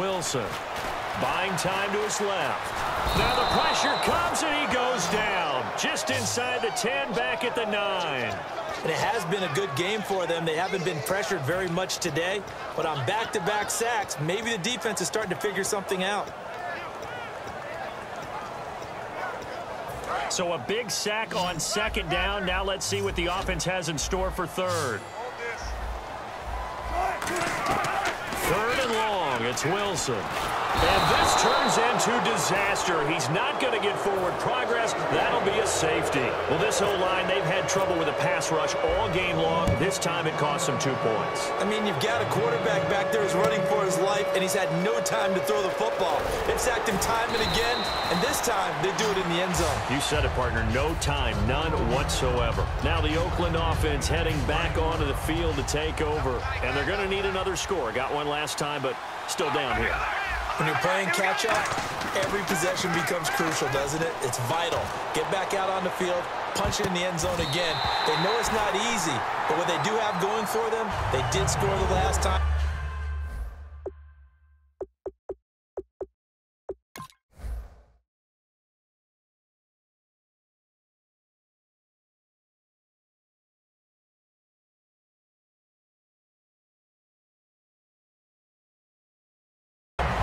Wilson. Buying time to his left. Now the pressure comes and he goes down. Just inside the 10, back at the 9. And it has been a good game for them. They haven't been pressured very much today. But on back-to-back sacks, maybe the defense is starting to figure something out. So a big sack on second down. Now let's see what the offense has in store for third. Third and long. It's Wilson. And this turns into disaster. He's not going to get forward progress. That'll be a safety. Well, this whole line, they've had trouble with a pass rush all game long. This time it cost them 2 points. I mean, you've got a quarterback back there who's running for his life, and he's had no time to throw the football. They've sacked him time and again, and this time they do it in the end zone. You said it, partner. No time, none whatsoever. Now the Oakland offense heading back onto the field to take over, and they're going to need another score. Got one last time, but still down here. When you're playing catch-up, every possession becomes crucial, doesn't it? It's vital. Get back out on the field, punch it in the end zone again. They know it's not easy, but what they do have going for them, they did score the last time.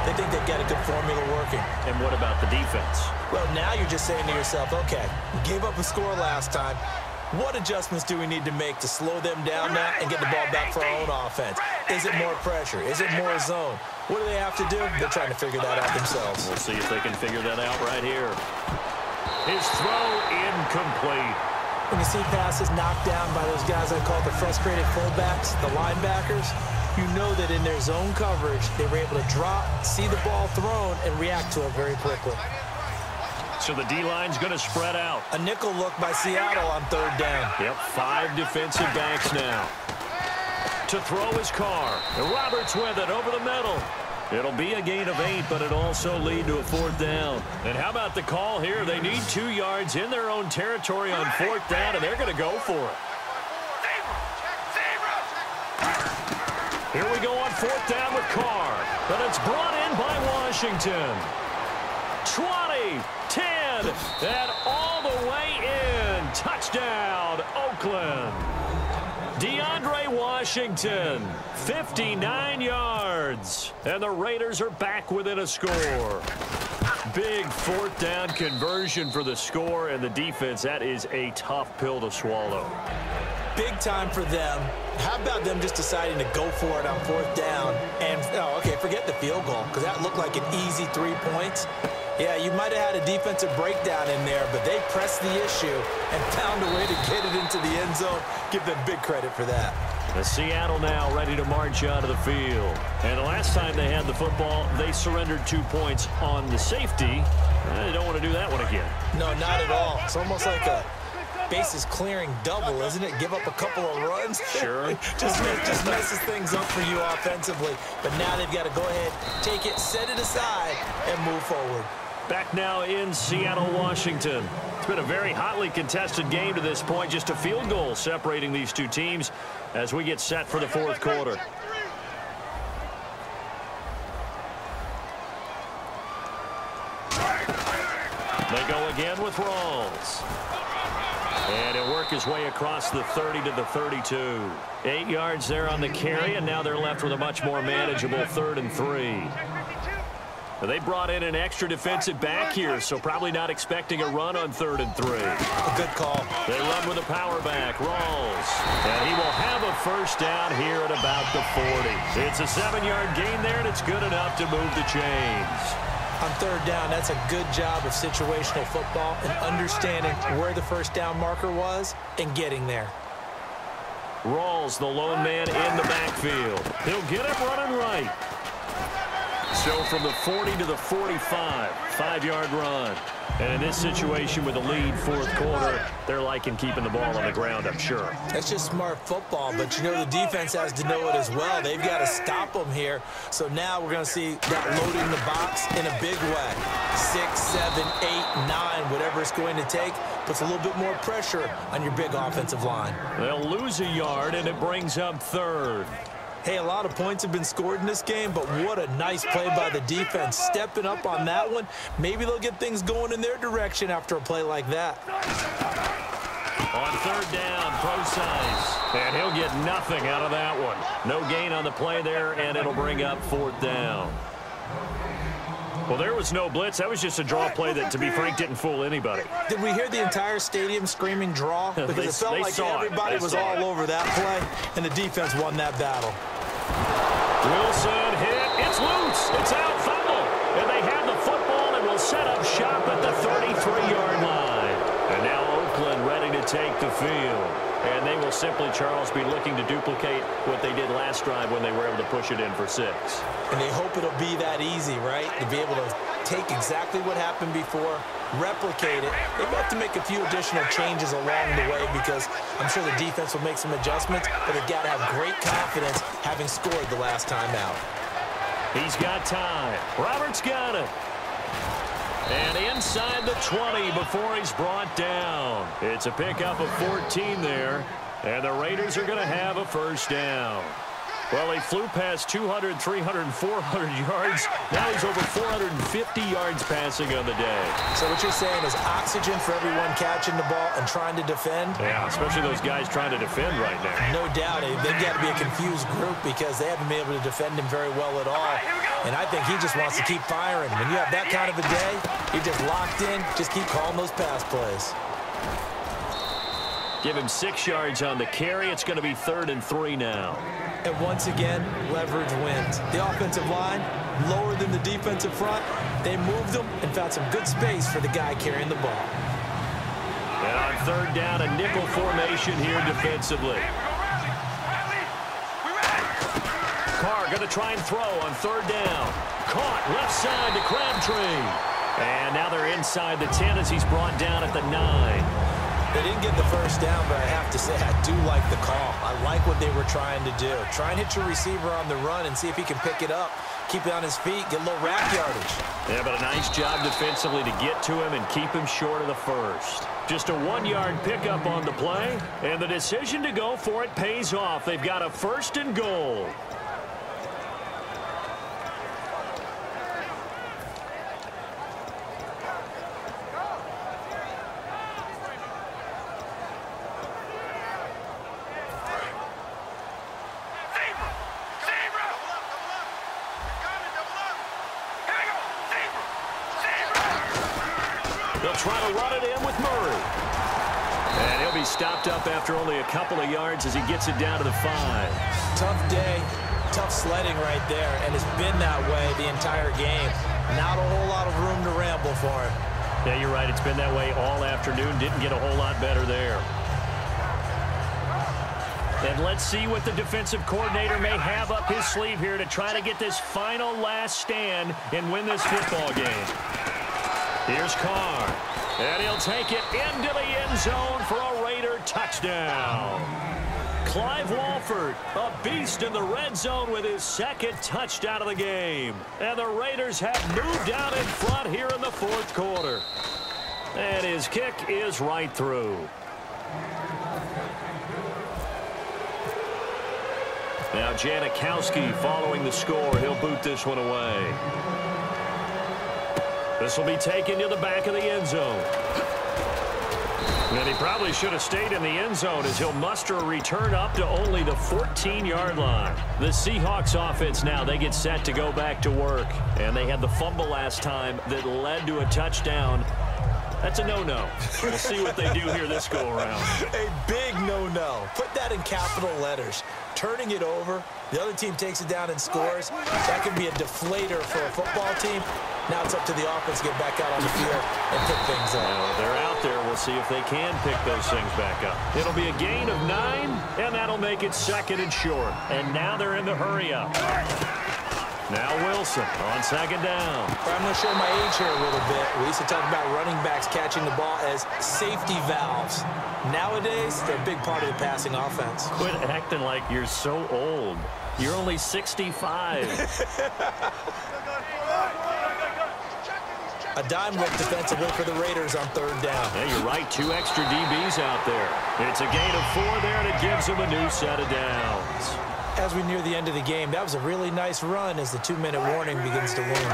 They think they've got a good formula working. And what about the defense? Well, now you're just saying to yourself, okay, we gave up a score last time. What adjustments do we need to make to slow them down now and get the ball back for our own offense? Is it more pressure? Is it more zone? What do they have to do? They're trying to figure that out themselves. We'll see if they can figure that out right here. His throw incomplete. When you see passes knocked down by those guys I call the frustrated fullbacks, the linebackers, you know that in their zone coverage, they were able to drop, see the ball thrown, and react to it very quickly. So the D-line's going to spread out. A nickel look by Seattle on third down. Yep, 5 defensive backs now. To throw his car. And Roberts with it over the middle. It'll be a gain of 8, but it'll also lead to a 4th down. And how about the call here? They need 2 yards in their own territory on 4th down, and they're going to go for it. Here we go on 4th down with Carr. But it's brought in by Washington. 20, 10, and all the way in. Touchdown, Oakland. DeAndre Washington, 59 yards. And the Raiders are back within a score. Big 4th down conversion for the score, and the defense, that is a tough pill to swallow. Big time for them. How about them just deciding to go for it on 4th down? And, oh, okay, forget the field goal, because that looked like an easy 3 points. Yeah, you might have had a defensive breakdown in there, but they pressed the issue and found a way to get it into the end zone. Give them big credit for that. The Seattle now ready to march out of the field. And the last time they had the football, they surrendered 2 points on the safety. They don't want to do that one again. No, not at all. It's almost like a bases clearing double, isn't it? Give up a couple of runs. Sure. just messes things up for you offensively. But now they've got to go ahead, take it, set it aside, and move forward. Back now in Seattle, Washington. It's been a very hotly contested game to this point. Just a field goal separating these two teams as we get set for the 4th quarter. They go again with Rawls. And he'll work his way across the 30 to the 32. 8 yards there on the carry, and now they're left with a much more manageable 3rd and 3. They brought in an extra defensive back here, so probably not expecting a run on 3rd and 3. A good call. They run with a power back, Rawls. And he will have a 1st down here at about the 40. It's a 7-yard gain there, and it's good enough to move the chains. On 3rd down, that's a good job of situational football and understanding where the 1st down marker was and getting there. Rawls, the lone man in the backfield. He'll get him running right. So from the 40 to the 45, 5-yard run. And in this situation with the lead 4th quarter, they're liking keeping the ball on the ground, I'm sure. That's just smart football, but you know the defense has to know it as well. They've got to stop them here. So now we're going to see that loading the box in a big way. 6, 7, 8, 9, whatever it's going to take, puts a little bit more pressure on your big offensive line. They'll lose a yard, and it brings up 3rd. Hey, a lot of points have been scored in this game, but what a nice play by the defense. Stepping up on that one, maybe they'll get things going in their direction after a play like that. On third down, Procise. And he'll get nothing out of that one. No gain on the play there, and it'll bring up fourth down. Well, there was no blitz. That was just a draw play that, to be frank, didn't fool anybody. Did we hear the entire stadium screaming draw? Because it felt like everybody was all over that play, and the defense won that battle. Wilson hit. It's loose. It's out, fumble. And they have the football and will set up shop at the 33-yard line. And now Oakland ready to take the field. And they will simply, Charles, be looking to duplicate what they did last drive when they were able to push it in for 6. And they hope it'll be that easy, right? To be able to take exactly what happened before, replicate it. They have to make a few additional changes along the way because I'm sure the defense will make some adjustments, but they've got to have great confidence having scored the last time out. He's got time. Roberts got it. And inside the 20 before he's brought down. It's a pickup of 14 there. And the Raiders are going to have a first down. Well, he flew past 200, 300, and 400 yards. Now he's over 450 yards passing on the day. So what you're saying is oxygen for everyone catching the ball and trying to defend? Yeah, especially those guys trying to defend right now. No doubt. They've got to be a confused group because they haven't been able to defend him very well at all. And I think he just wants to keep firing. When you have that kind of a day, you're just locked in. Just keep calling those pass plays. Give him 6 yards on the carry. It's going to be 3rd and 3 now. And once again, leverage wins. The offensive line, lower than the defensive front. They moved them and found some good space for the guy carrying the ball. And on 3rd down, a nickel formation here defensively. Carr going to try and throw on 3rd down. Caught left side to Crabtree. And now they're inside the 10 as he's brought down at the 9. They didn't get the first down, but I have to say I do like the call. I like what they were trying to do. Try and hit your receiver on the run and see if he can pick it up. Keep it on his feet, get a little rack yardage. Yeah, but a nice job defensively to get to him and keep him short of the first. Just a 1-yard pickup on the play, and the decision to go for it pays off. They've got a 1st and goal. They'll try to run it in with Murray. And he'll be stopped up after only a couple of yards as he gets it down to the 5. Tough day, tough sledding right there, and it's been that way the entire game. Not a whole lot of room to ramble for him. Yeah, you're right. It's been that way all afternoon. Didn't get a whole lot better there. And let's see what the defensive coordinator may have up his sleeve here to try to get this final last stand and win this football game. Here's Carr, and he'll take it into the end zone for a Raider touchdown. Clive Walford, a beast in the red zone with his 2nd touchdown of the game. And the Raiders have moved out in front here in the 4th quarter. And his kick is right through. Now Janikowski following the score. He'll boot this one away. This will be taken to the back of the end zone. And he probably should have stayed in the end zone as he'll muster a return up to only the 14-yard line. The Seahawks offense now, they get set to go back to work. And they had the fumble last time that led to a touchdown. That's a no-no. We'll see what they do here this go-around. A big no-no. Put that in capital letters. Turning it over, the other team takes it down and scores. That could be a deflator for a football team. Now it's up to the offense to get back out on the field and pick things up. Well, they're out there. We'll see if they can pick those things back up. It'll be a gain of 9, and that'll make it 2nd and short. And now they're in the hurry-up. Now Wilson on 2nd down. I'm going to show my age here a little bit. We used to talk about running backs catching the ball as safety valves. Nowadays, they're a big part of the passing offense. Quit acting like you're so old. You're only 65. A dime whip defensively for the Raiders on 3rd down. Yeah, you're right. 2 extra DBs out there. It's a gain of 4 there, and it gives them a new set of downs. as we near the end of the game. That was a really nice run as the 2-minute warning begins to loom.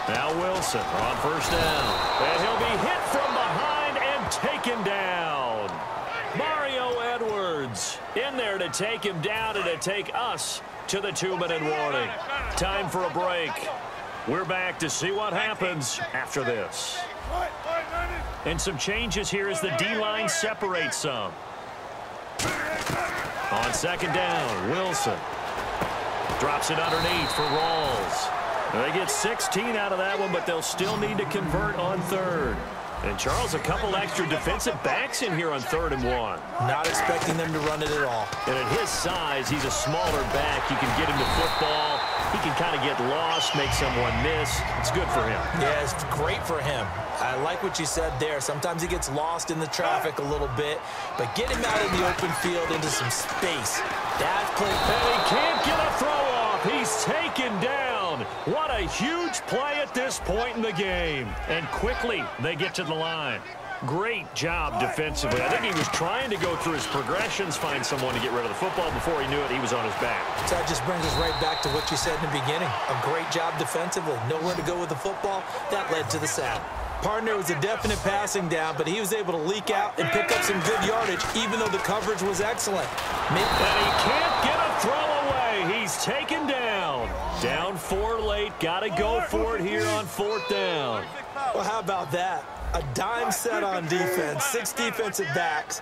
Now Wilson on first down. And he'll be hit from behind and taken down. Mario Edwards in there to take him down and to take us to the 2-minute warning. Time for a break. We're back to see what happens after this. And some changes here as the D-line separates some. On second down, Wilson drops it underneath for Rawls. They get 16 out of that one, but they'll still need to convert on third. And, Charles, a couple extra defensive backs in here on 3rd and 1. Not expecting them to run it at all. And at his size, he's a smaller back. You can get him to football. He can kind of get lost, make someone miss. It's good for him. Yeah, it's great for him. I like what you said there. Sometimes he gets lost in the traffic a little bit, but get him out in the open field into some space. That's play. And he can't get a throw off. He's taken down. What a huge play at this point in the game. And quickly, they get to the line. Great job defensively. I think he was trying to go through his progressions, find someone to get rid of the football. Before he knew it, he was on his back. So that just brings us right back to what you said in the beginning. A great job defensively. Nowhere to go with the football. That led to the sack. Partner was a definite passing down, but he was able to leak out and pick up some good yardage, even though the coverage was excellent. And he can't get a throw away. He's taken down. Down 4 late. Got to go for it here on 4th down. Well, how about that? A dime set on defense, 6 defensive backs.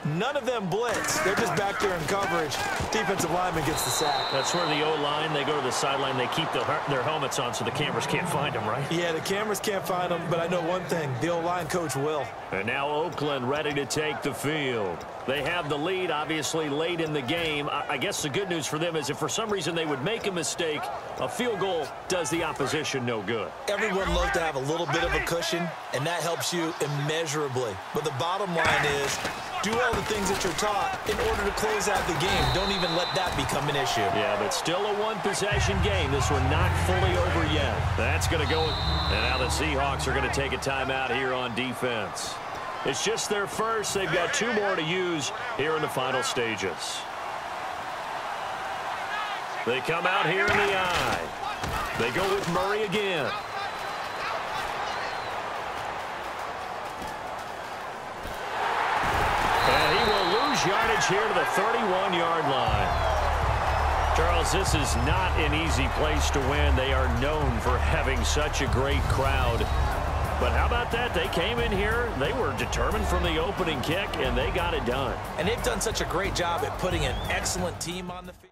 None of them blitz. They're just back there in coverage. Defensive lineman gets the sack. That's where the O-line, they go to the sideline, they keep their helmets on so the cameras can't find them, right? Yeah, the cameras can't find them, but I know one thing. The O-line coach will. And now Oakland ready to take the field. They have the lead, obviously, late in the game. I guess the good news for them is if for some reason they would make a mistake, a field goal does the opposition no good. Everyone loves to have a little bit of a cushion, and that helps you immeasurably. But the bottom line is, do all the things that you're taught in order to close out the game. Don't even let that become an issue. Yeah, but still a one-possession game. This one not fully over yet. That's going to go. And now the Seahawks are going to take a timeout here on defense. It's just their first. They've got 2 more to use here in the final stages. They come out here in the eye. They go with Murray again. And he will lose yardage here to the 31-yard line. Charles, this is not an easy place to win. They are known for having such a great crowd. But how about that? They came in here, they were determined from the opening kick, and they got it done. And they've done such a great job at putting an excellent team on the field.